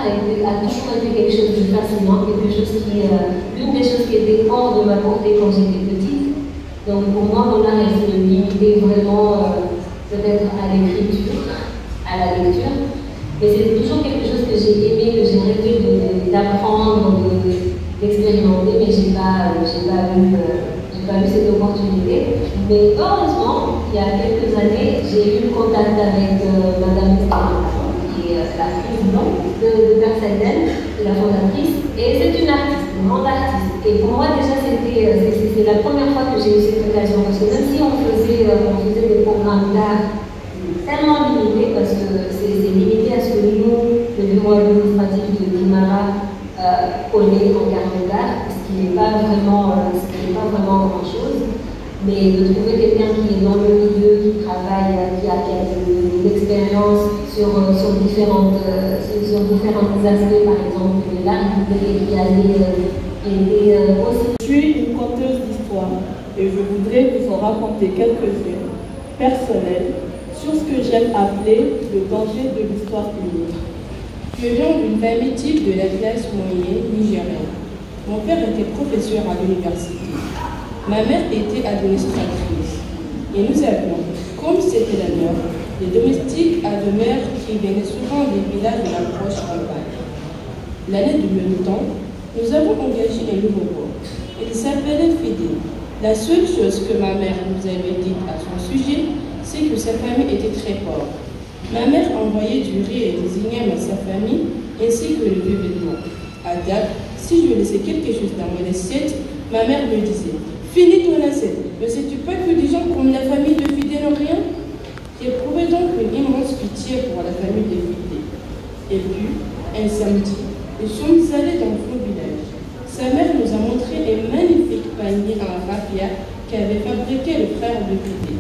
a toujours été quelque chose de fascinant, quelque chose qui, l'une des choses qui était hors de ma portée quand j'étais petite. Donc pour moi, mon art, elle se limitait vraiment peut-être à l'écriture, à la lecture. Mais c'est toujours quelque chose que j'ai aimé, que j'ai rêvé d'apprendre, d'expérimenter, mais j'ai pas eu cette opportunité. Mais heureusement, il y a quelques années, j'ai eu contact avec Madame qui est la présidente de Perseden, la fondatrice, et c'est une artiste, une grande artiste. Et pour moi déjà, c'est la première fois que j'ai eu cette occasion, parce que même si on faisait des programmes d'art tellement limités, parce que c'est limité à ce que nous, le bureau administratif de Guimara, connaît en termes d'art, ce qui n'est pas vraiment grand-chose. Mais de trouver quelqu'un qui est dans le milieu, qui travaille, qui a de l'expérience sur différents aspects, par exemple, de l'art, et qui a été aussi. Je suis une conteuse d'histoire et je voudrais vous en raconter quelques-unes personnelles sur ce que j'aime appeler le danger de l'histoire unique. Je viens d'une famille type de la classe moyenne nigérienne. Mon père était professeur à l'université. Ma mère était administratrice. Et nous avions, comme c'était la norme, des domestiques à demeure qui venaient souvent des villages de la proche campagne. L'année du même temps, nous avons engagé un nouveau corps. Il s'appelait Fidé. La seule chose que ma mère nous avait dite à son sujet, c'est que sa famille était très pauvre. Ma mère envoyait du riz et des ignames à sa famille, ainsi que le vieux vêtement. À table, si je laissais quelque chose dans mon assiette, ma mère me disait « Finis ton assiette, ne sais-tu pas que des gens comme la famille de Fidé n'ont rien ?» J'éprouvais donc une immense pitié pour la famille de Fidé. Et puis, un samedi, nous sommes allés dans le village. Sa mère nous a montré un magnifique panier en raffia qu'avait fabriqué le frère de Fidé.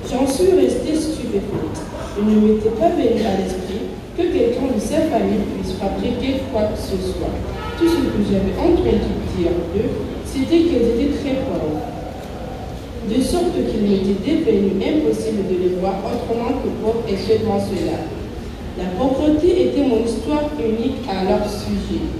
J'en suis restée stupéfaite. Il ne m'était pas venu à l'esprit que quelqu'un de sa famille puisse fabriquer quoi que ce soit. Tout ce que j'avais entendu dire d'eux, c'était qu'ils étaient très pauvres. De sorte qu'il m'était devenu impossible de les voir autrement que pauvres et seulement cela. La pauvreté était mon histoire unique à leur sujet.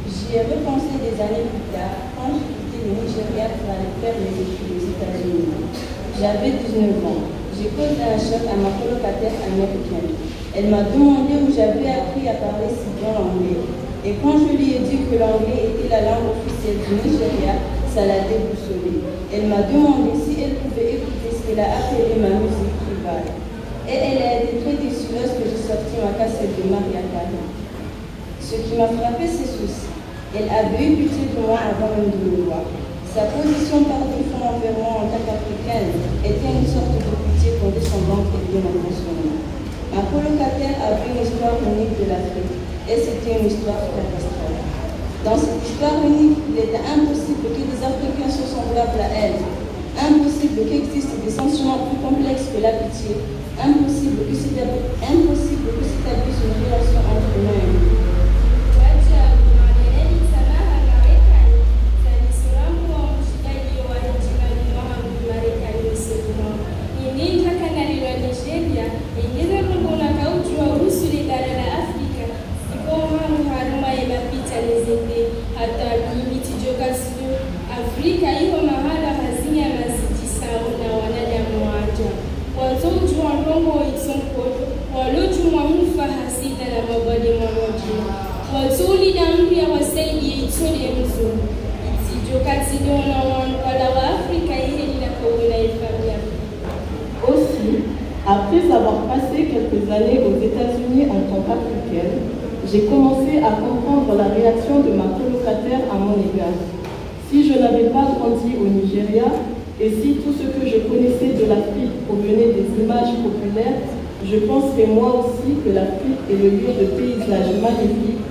J'y avais pensé des années plus tard, quand j'ai quitté le Nigeria pour aller faire mes études aux États-Unis. J'avais 19 ans. J'ai posé un choc à ma colocataire américaine. Elle m'a demandé où j'avais appris à parler si bien l'anglais. Et quand je lui ai dit que l'anglais était la langue officielle du Nigeria, ça l'a déboussolée. Elle m'a demandé si elle pouvait écouter ce qu'elle a appelé ma musique tribale. Et elle a été très déçue lorsque j'ai sorti ma cassette de Maria Carey. Ce qui m'a frappé, c'est ceci. Elle avait eu pitié de moi avant même de me voir. Sa position par défaut envers moi en tant qu'africaine était une sorte de pitié condescendante et bien intentionnée. Ma colocataire avait une histoire unique de l'Afrique et c'était une histoire catastrophale. Dans cette histoire unique, il était impossible que des Africains soient semblables à elle, impossible qu'existent des sentiments plus complexes que la pitié, impossible que s'établisse une relation entre l'un et l'autre. Afrika iko mahala hazina mazidi sawa na wanadamu waja wazojua rongo isonkoto walojua mfa hasida na mabadi mwamoja wazuli na mpya wasaidi itole mzuri sijokatidona wala wa Afrika hili na kawela ifamia. Aussi, après avoir passé quelques années aux États-Unis en tant qu'africaine, j'ai commencé à comprendre la réaction de ma colocataire à mon égard. Si je n'avais pas grandi au Nigeria et si tout ce que je connaissais de l'Afrique provenait des images populaires, je penserais moi aussi que l'Afrique est le lieu de paysages magnifiques,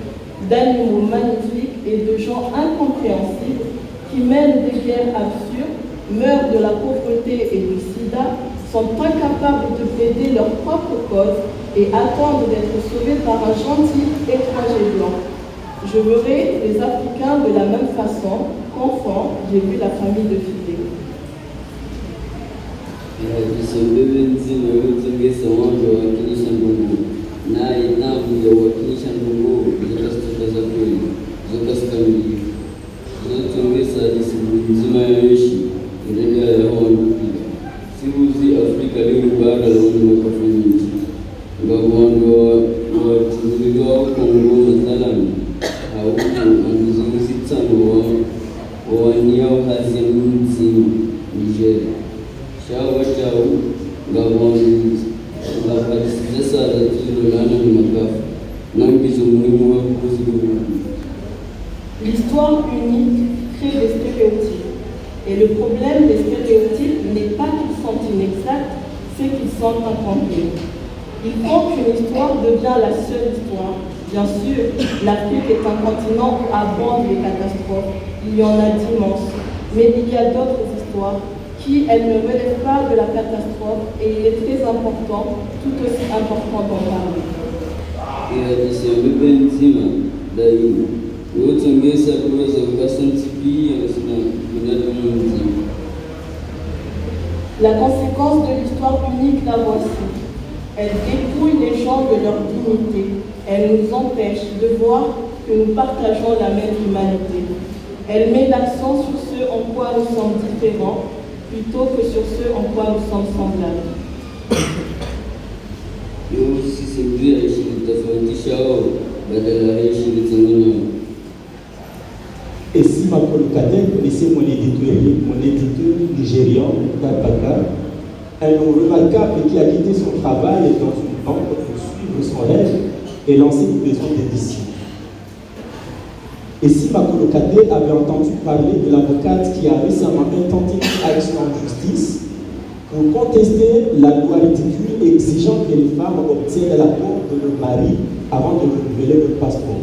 d'animaux magnifiques et de gens incompréhensibles qui mènent des guerres absurdes, meurent de la pauvreté et du sida, sont incapables de plaider leur propre cause et attendent d'être sauvés par un gentil étranger blanc. Je verrai les Africains de la même façon qu'enfant, j'ai vu la famille de Fidé. na inamu ya uwakilisha ndugu zikasitakaza kweli zikasikamilifu zinazotongeza nzima ya yoshi endelea ya hawa ndupila siuzi Afrika leo baada ya makafanyiji ngabwando wa Kongo mathalan au anduzungusitsano wawaniao hasi mzima Nigeria shawa chao ngabwando ngabadisisa za tilo lana ni makafu na mbizo muhimu wa kuzimu. L'histoire unique crée des stéréotypes. Et le problème des stéréotypes n'est pas qu'ils sont inexacts, c'est qu'ils sont incomplets. Ils font qu'une histoire devient la seule histoire. Bien sûr, l'Afrique est un continent où abondent les catastrophes. Il y en a d'immenses. Mais il y a d'autres histoires qui, elles ne relèvent pas de la catastrophe et il est très important, tout aussi important d'en parler. La conséquence de l'histoire unique, la voici. Elle dépouille les gens de leur dignité. Elle nous empêche de voir que nous partageons la même humanité. Elle met l'accent sur ce en quoi nous sommes différents, plutôt que sur ce en quoi nous sommes semblables. Et si ma colocataire connaissait mon éditeur nigérian, Babaka, un homme remarquable qui a quitté son travail dans une banque pour suivre son rêve et lancer une maison d'édition. Et si ma colocataire avait entendu parler de l'avocate qui a récemment intenté une action en justice pour contester la loi ridicule exigeant que les femmes obtiennent l'accord de leur mari avant de renouveler leur passeport.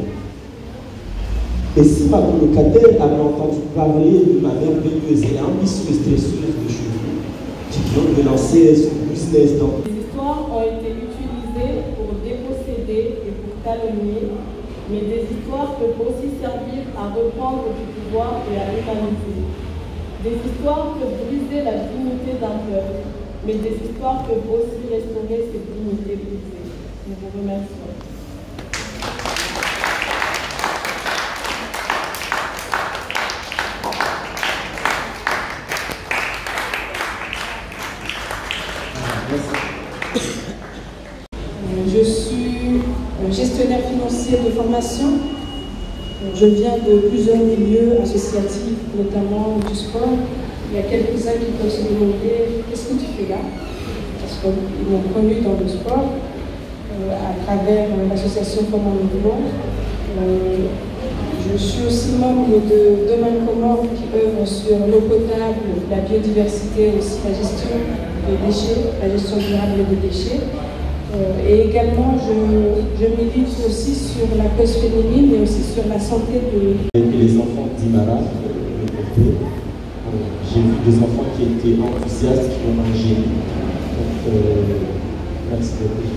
Et si ma colocataire avait entendu parler de ma merveilleuse et ambitieuse dresseuse de chevaux qui vient de lancer son business dans... Les histoires ont été utilisées pour déposséder et pour calomnier, mais des histoires peuvent aussi servir à reprendre du pouvoir et à humaniser. Des histoires peuvent briser la dignité d'un peuple, mais des histoires peuvent aussi restaurer cette dignité brisée. Nous vous remercions. Je suis gestionnaire financier de formation. Je viens de plusieurs milieux associatifs, notamment du sport. Il y a quelques-uns qui peuvent se demander qu'est-ce que tu fais là? Parce qu'ils m'ont connu dans le sport à travers l'association Femmes en Mouvement. Je suis aussi membre de Domaine Comore qui œuvre sur l'eau potable, la biodiversité, aussi la gestion des déchets, la gestion durable des déchets. Et également, je milite aussi sur la cause féminine, mais aussi sur la santé de... Les enfants d'Imara, j'ai vu des enfants qui étaient enthousiastes, qui ont mangé. Donc, merci beaucoup.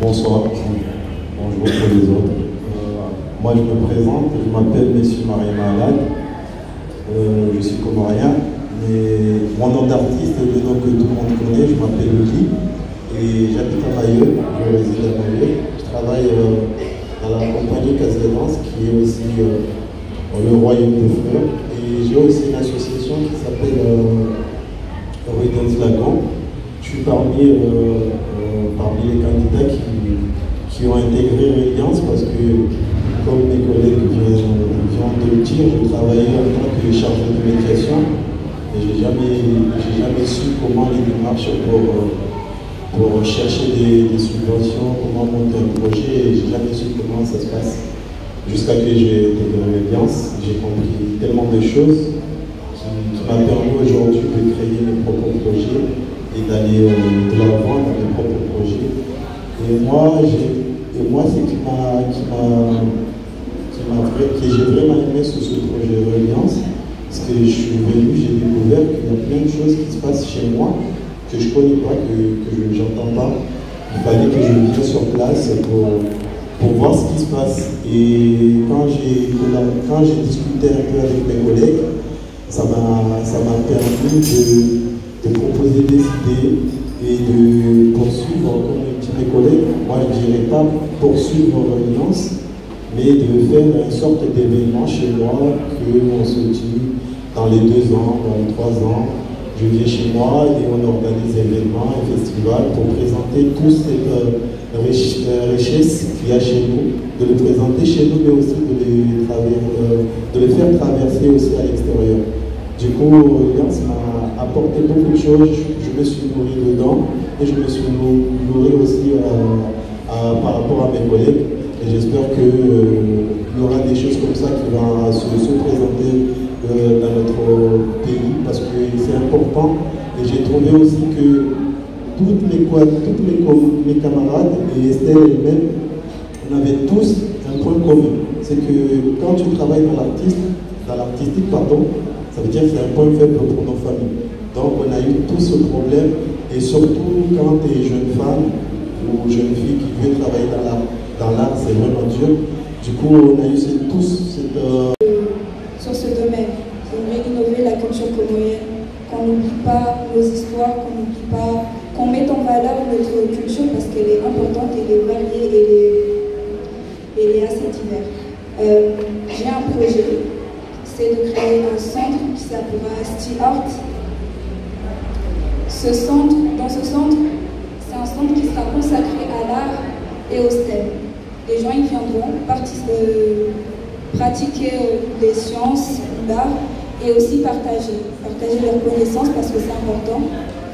Bonsoir, bonjour pour les autres. Moi je me présente, je m'appelle M. Mariama Alad, je suis comorien, mais mon nom d'artiste, le nom que tout le monde connaît, je m'appelle Luki et j'habite à Mayotte, je réside à Mayotte. Je travaille dans la compagnie Casse-Danse qui est aussi le Royaume des Fleurs et j'ai aussi une association qui s'appelle Redance Lagan. Je suis parmi les candidats qui ont intégré Reliance parce que, comme mes collègues viennent de le dire, je travaillais en tant que chargé de médiation et j'ai jamais su comment les démarches pour chercher des subventions, comment monter un projet, et j'ai jamais su comment ça se passe. Jusqu'à ce que j'ai intégré Reliance, j'ai compris tellement de choses qui m'a permis aujourd'hui de créer mes propres projets et d'aller de l'avant dans mes propres projets. Et moi, ce que j'ai vraiment aimé sur ce projet Reliance, parce que je suis venu, j'ai découvert qu'il y a plein de choses qui se passent chez moi que je ne connais pas, que je n'entends pas. Il fallait que je vienne sur place pour voir ce qui se passe. Et quand j'ai discuté un peu avec mes collègues, ça m'a permis j'ai décidé de poursuivre, comme dit mes collègues, moi je ne dirais pas poursuivre Reliance, mais de faire une sorte d'événement chez moi, qu'on se dit dans les 2 ans, dans les 3 ans, je viens chez moi et on organise événements, un festival pour présenter toute cette richesse qu'il y a chez nous, de le présenter chez nous, mais aussi de le faire traverser aussi à l'extérieur. Du coup, Reliance m'a apporté beaucoup de choses, je me suis nourri dedans et je me suis nourri aussi par rapport à mes collègues. Et j'espère qu'il y aura des choses comme ça qui vont se présenter dans notre pays parce que c'est important. Et j'ai trouvé aussi que mes camarades et Estelle elle-même, on avait tous un point commun. C'est que quand tu travailles dans l'artistique, ça veut dire que c'est un point faible pour nos familles. Donc on a eu tout ce problème et surtout quand tu es jeune femme ou jeune fille qui veut travailler dans l'art, c'est vraiment dur. Du coup, on a eu tous cette... Sur ce domaine, j'aimerais innover la culture comorienne, qu'on n'oublie pas nos histoires, qu'on mette en valeur notre culture parce qu'elle est importante, elle est variée, elle est assez diverse. J'ai un projet, c'est de créer un centre qui s'appellera Sti Art. Dans ce centre, c'est un centre qui sera consacré à l'art et au STEM. Les gens y viendront pratiquer les sciences, l'art et aussi partager leurs connaissances parce que c'est important,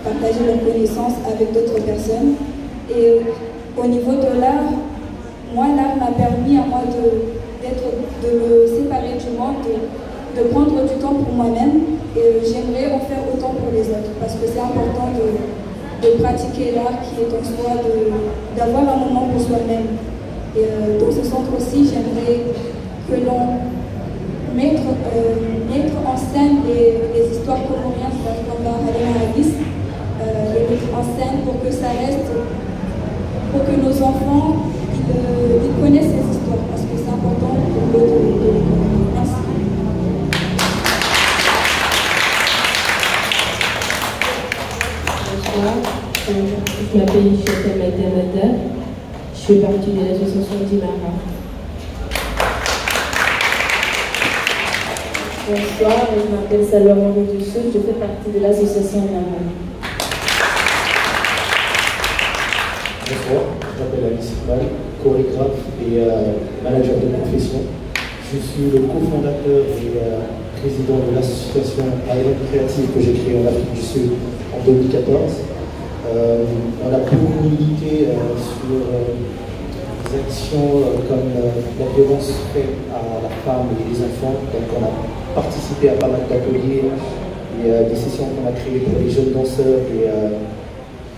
partager leurs connaissances avec d'autres personnes. Et au niveau de l'art, moi l'art m'a permis à moi de me séparer du monde, de prendre du temps pour moi-même et j'aimerais en faire autant pour les autres parce que c'est important de pratiquer l'art qui est en soi, d'avoir un moment pour soi-même. Et dans ce centre aussi, j'aimerais que l'on mette en scène les histoires comoriennes comme la Halima Hadis, les mettre en scène pour que ça reste, pour que nos enfants ils connaissent ces histoires parce que c'est important pour eux de les connaître. Merci. Bonsoir, je m'appelle Chata Matamata, je fais partie de l'association Dimara. Bonsoir, je m'appelle Salomon Dussou, je fais partie de l'association Dimara. Bonsoir, je m'appelle Alice Iqbal, chorégraphe et manager de profession. Je suis le cofondateur et président de l'association Island Créative que j'ai créée en Afrique du Sud en 2014. On a beaucoup milité sur des actions comme la violence faite à la femme et les enfants. Donc on a participé à pas mal d'ateliers et des sessions qu'on a créées pour les jeunes danseurs et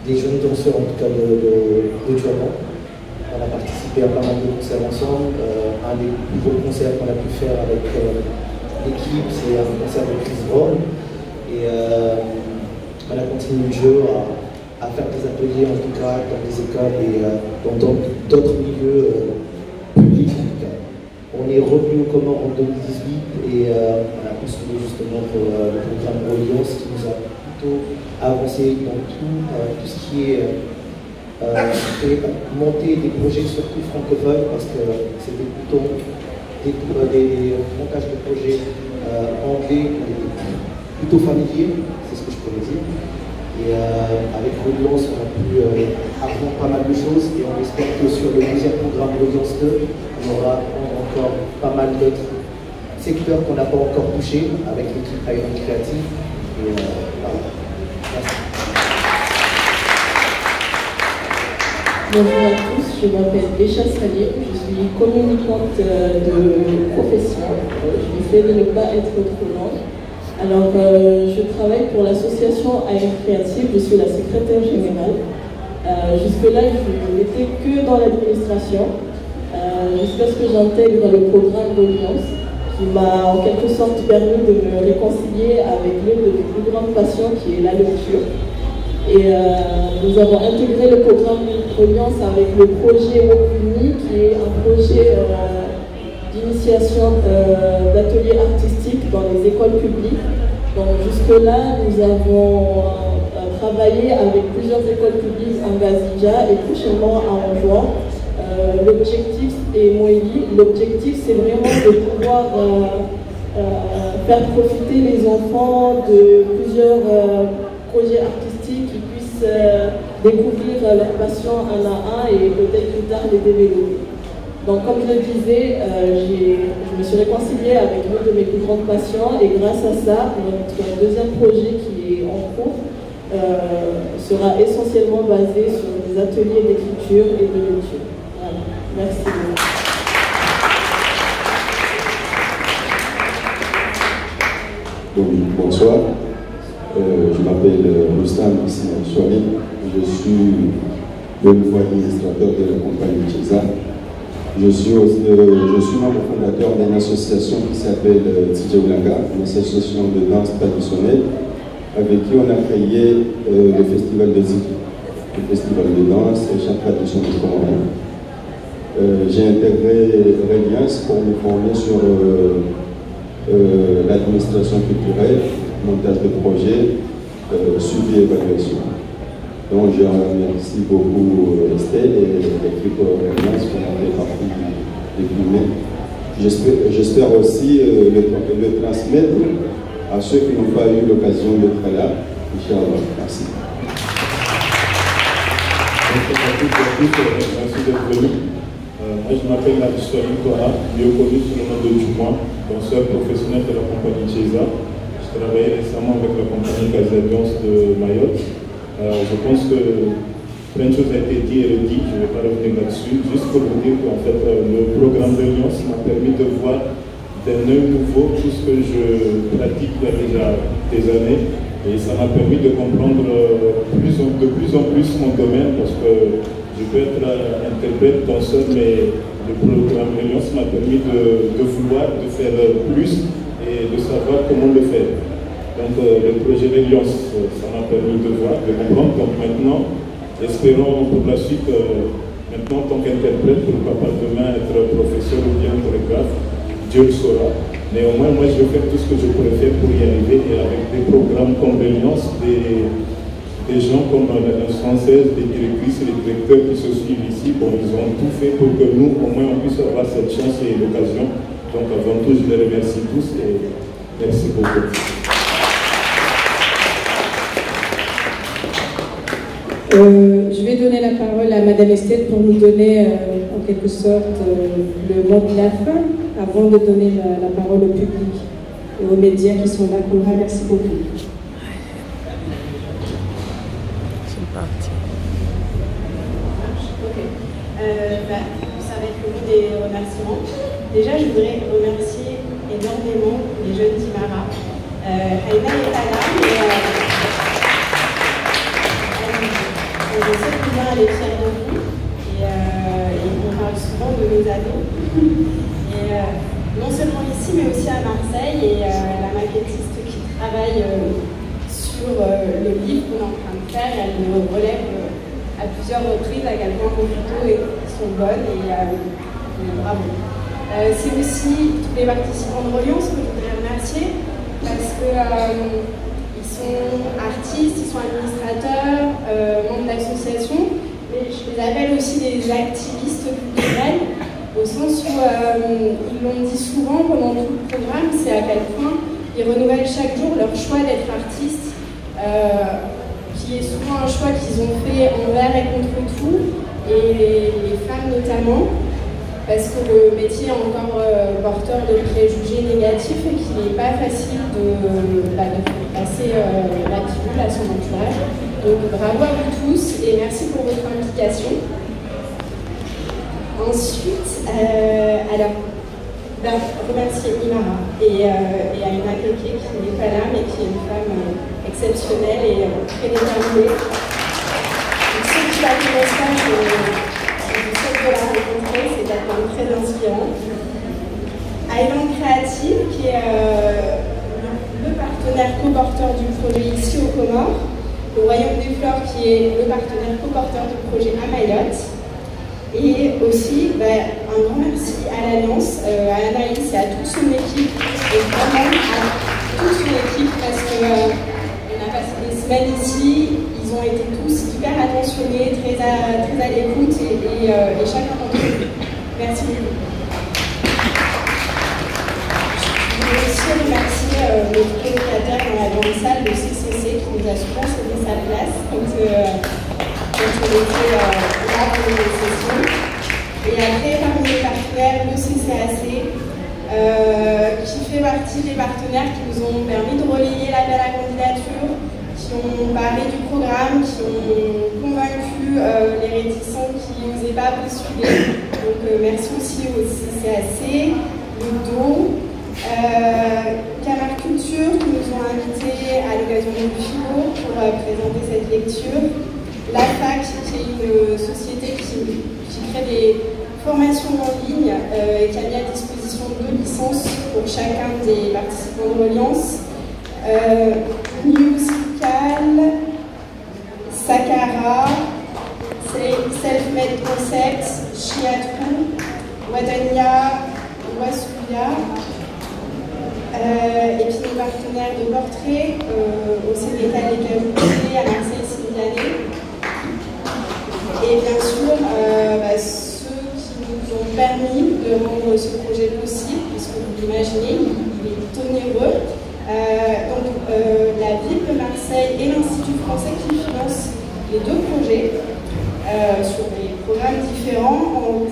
des jeunes danseurs en tout cas de Djouaba. On a participé à pas mal de concerts ensemble. Un des plus beaux concerts qu'on a pu faire avec l'équipe, c'est un concert de Chris Brown. Et on a continué le jeu à faire des ateliers en tout cas dans des écoles et dans d'autres milieux publics en tout cas. On est revenu aux Comores en 2018 et on a construit justement pour le programme Reliance qui nous a plutôt avancé dans tout ce qui est monter des projets surtout francophones parce que c'était plutôt des montages de projets anglais plutôt familiers, c'est ce que je pourrais dire. Et avec Reliance, on a pu apprendre pas mal de choses et on espère que sur le deuxième programme Reliance 2, on aura encore pas mal d'autres secteurs qu'on n'a pas encore touchés avec l'équipe Island Créative. Et voilà. Merci. Bonjour à tous, je m'appelle Bécha Salim, je suis communicante de profession. Je vais essayer de ne pas être trop longue. Alors, je travaille pour l'association Island Créative, je suis la secrétaire générale. Jusque-là, je n'étais que dans l'administration, jusqu'à ce que j'intègre le programme Reliance, qui m'a en quelque sorte permis de me réconcilier avec l'une de mes plus grandes passions, qui est la lecture. Et nous avons intégré le programme Reliance avec le projet WOPUNI, qui est un projet d'initiation d'ateliers artistiques dans les écoles publiques. Donc jusque-là, nous avons travaillé avec plusieurs écoles publiques en Gazija et prochainement à Anjouan. L'objectif est Moïli. L'objectif, c'est vraiment de pouvoir faire profiter les enfants de plusieurs projets artistiques qui puissent découvrir leur passion un à un et peut-être plus tard les développer. Donc comme je le disais, je me suis réconciliée avec une de mes plus grandes passions et grâce à ça, notre deuxième projet qui est en cours sera essentiellement basé sur des ateliers d'écriture et de lecture. Voilà. Merci. Bonsoir, je m'appelle Rustam Ismail. Je suis le nouveau administrateur de la compagnie Cheza. Je suis membre fondateur d'une association qui s'appelle Tidjaoulanga, une association de danse traditionnelle avec qui on a créé le festival de Ziki, le festival de danse et chant traditionnel comorien. J'ai intégré Reliance pour me former sur l'administration culturelle, montage de projets, suivi et évaluation. Donc je remercie beaucoup Estelle et l'équipe Reliance pour avoir fait partie des primés. J'espère aussi le transmettre à ceux qui n'ont pas eu l'occasion d'être là. Inch'Allah. Merci. Merci d'être venu. Moi je m'appelle Nabiswani Kora, mieux connu sous le nom de Djouma, danseur professionnel de la compagnie Cheza. Je travaillais récemment avec la compagnie Casabiance de Mayotte. Je pense que plein de choses ont été dites et redites, je ne vais pas revenir là-dessus. Juste pour vous dire qu'en fait, le programme de Lyon m'a permis de voir d'un œil nouveau tout ce que je pratique il y a déjà des années. Et ça m'a permis de comprendre de plus en plus mon domaine parce que je peux être interprète, danseur, mais le programme de Lyon m'a permis de vouloir, de faire plus et de savoir comment le faire. Donc le projet de Lyon, ça m'a permis de voir, de comprendre. Donc maintenant, espérons pour la suite, maintenant en tant qu'interprète, pourquoi pas demain être professeur ou bien chorégraphe, Dieu le saura. Néanmoins, moi je vais faire tout ce que je pourrais faire pour y arriver et avec des programmes comme Reliance, des gens comme l'Alliance française, des directrices et des directeurs qui se suivent ici, bon, ils ont tout fait pour que nous, au moins, on puisse avoir cette chance et l'occasion. Donc avant tout, je les remercie tous et merci beaucoup. Je vais donner la parole à Madame Estelle pour nous donner en quelque sorte le mot de la fin avant de donner la parole au public et aux médias qui sont là. Merci beaucoup. C'est parti. Ça va être le mot des remerciements. Déjà, je voudrais remercier énormément les jeunes d'Imara. Haïda n'est pas là, mais je sais combien elle est fière de vous et on parle souvent de nos ados. Et non seulement ici mais aussi à Marseille et la maquettiste qui travaille sur le livre qu'on est en train de faire, elle me relève à plusieurs reprises à quel point vos photos sont bonnes et bravo. C'est aussi tous les participants de Reliance que je voudrais remercier parce que ils sont artistes, ils sont administrateurs, membres d'associations, mais je les appelle aussi des activistes culturels, au sens où ils l'ont dit souvent pendant tout le programme, c'est à quel point ils renouvellent chaque jour leur choix d'être artistes, qui est souvent un choix qu'ils ont fait envers et contre tout, et les femmes notamment, parce que le métier est encore porteur de préjugés négatifs et qu'il n'est pas facile de passer la pilule à son entourage. Donc bravo à vous tous et merci pour votre implication. Ensuite, remercier Imara et Aïna Keke qui n'est pas là mais qui est une femme exceptionnelle et très déterminée. Donc, ceux qui la connaissent pas, je souhaite de la rencontrer, c'est quelqu'un de très inspirant. Island Creative, qui est le partenaire co-porteur du projet ici aux Comores, le Royaume des Fleurs, qui est le partenaire co-porteur du projet à Mayotte, et aussi un grand merci à l'Alliance, à Anaïs et à toute son équipe, et vraiment à toute son équipe, parce qu'on a passé des semaines ici. ont été tous hyper attentionnés, très à l'écoute et chacun d'entre eux. Merci beaucoup. Je voudrais aussi remercier notre colocataire dans la grande salle, le CCC, qui nous a souvent cédé sa place quand on était là pour les sessions. Et après, parmi les partenaires, le CCAC, qui fait partie des partenaires qui nous ont permis de relayer l'appel à candidature, qui ont parlé du programme, qui ont convaincu les réticents qui n'osaient pas postuler. Donc merci aussi au CCAC, le DO, Camargue Culture qui nous ont invités à l'occasion du FIBO pour présenter cette lecture, la FAC qui est une société qui crée des formations en ligne et qui a mis à disposition 2 licences pour chacun des participants de Reliance, Musical, Sakara, Self-Made Concept, Chiatou, Wadania, Wasuya, et puis nos partenaires de portrait au Sénégal et Cameroun, à Marseille, Sylviane. Et bien sûr, ceux qui nous ont permis de rendre ce projet possible, puisque vous l'imaginez, il est onéreux. La ville de Marseille et l'Institut français qui financent les 2 projets sur des programmes différents.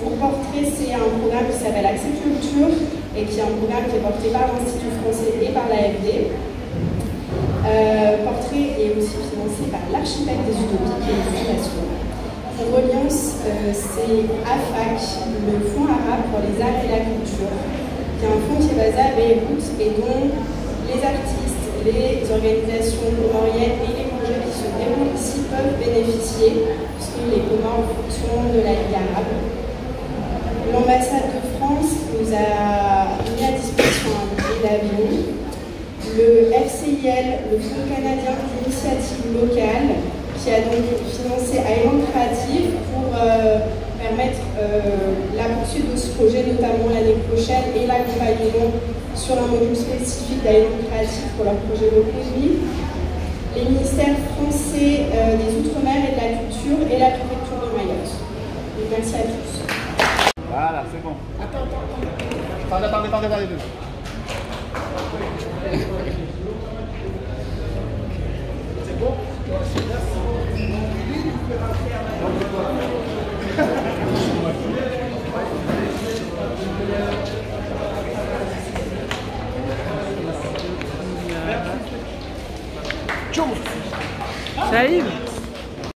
Pour Portrait, c'est un programme qui s'appelle Accès Culture et qui est un programme qui est porté par l'Institut français et par l'AFD. Portrait est aussi financé par l'Archipel des Utopies, qui est une fondation. Pour Reliance, c'est AFAC, le Fonds arabe pour les arts et la culture, qui est un fonds qui est basé à Beyrouth et dont les artistes, les organisations comoriennes et les projets qui se déroulent ici peuvent bénéficier, puisque les Comores fonctionnent de la Ligue arabe. L'ambassade de France nous a mis à disposition un billet d'avion. Le FCIL, le Fonds canadien d'initiative locale, qui a donc financé Island Creative pour permettre la poursuite de ce projet, notamment l'année prochaine, et l'accompagnement sur un module spécifique d'Island Creative pour leur projet reconduit. Les ministères français des Outre-mer et de la Culture et la préfecture de Mayotte. Donc, merci à tous. Voilà, c'est bon. Attendez. C'est bon? Salut.